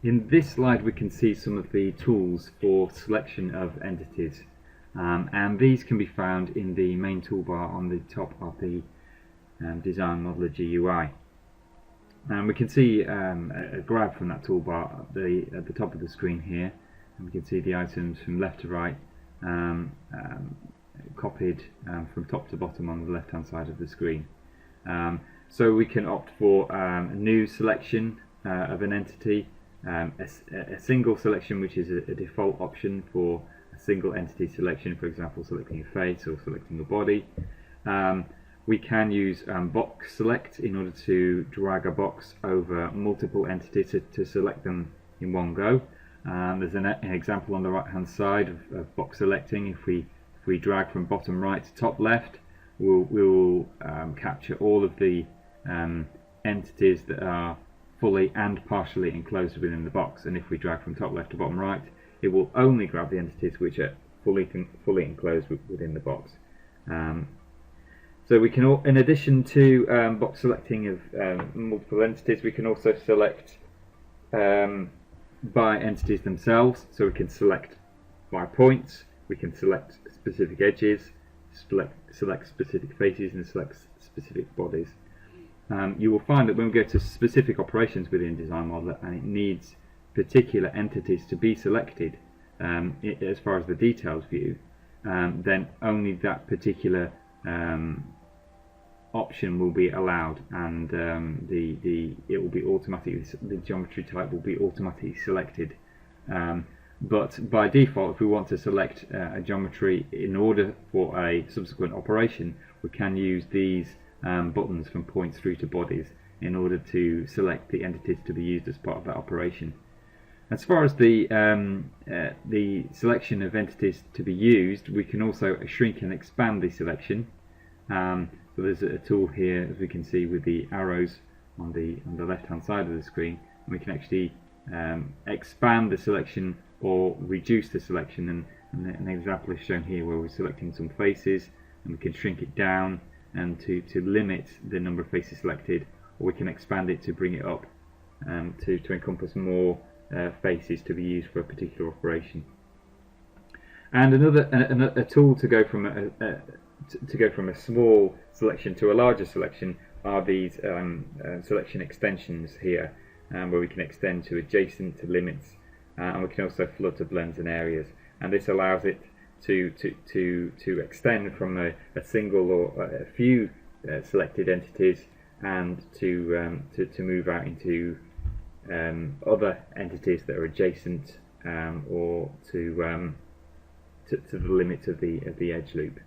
In this slide we can see some of the tools for selection of entities, and these can be found in the main toolbar on the top of the Design Modeler GUI. And we can see a grab from that toolbar at the top of the screen here, and we can see the items from left to right copied from top to bottom on the left hand side of the screen. So we can opt for a new selection of an entity, a single selection, which is a default option for a single entity selection, for example selecting a face or selecting a body. We can use box select in order to drag a box over multiple entities to select them in one go. There's an example on the right hand side of box selecting. If we drag from bottom right to top left, we'll capture all of the entities that are fully and partially enclosed within the box, and if we drag from top left to bottom right, it will only grab the entities which are fully enclosed within the box. So we can, in addition to box selecting of multiple entities, we can also select by entities themselves. So we can select by points, we can select specific edges, select specific faces, and select specific bodies. You will find that when we go to specific operations within Design Modeler and it needs particular entities to be selected as far as the details view, then only that particular option will be allowed, and it will be automatically, the geometry type will be automatically selected. But by default, if we want to select a geometry in order for a subsequent operation, we can use these buttons from points through to bodies in order to select the entities to be used as part of that operation. As far as the selection of entities to be used, we can also shrink and expand the selection. So there's a tool here, as we can see, with the arrows on the left hand side of the screen, and we can actually expand the selection or reduce the selection, and an example is shown here where we're selecting some faces, and we can shrink it down and to limit the number of faces selected, or we can expand it to bring it up to encompass more faces to be used for a particular operation. And a tool to go from a small selection to a larger selection are these selection extensions here, where we can extend to adjacent, to limits, and we can also flood to blends and areas. And this allows it to extend from a single or a few selected entities, and to move out into other entities that are adjacent, or to the limit of the edge loop.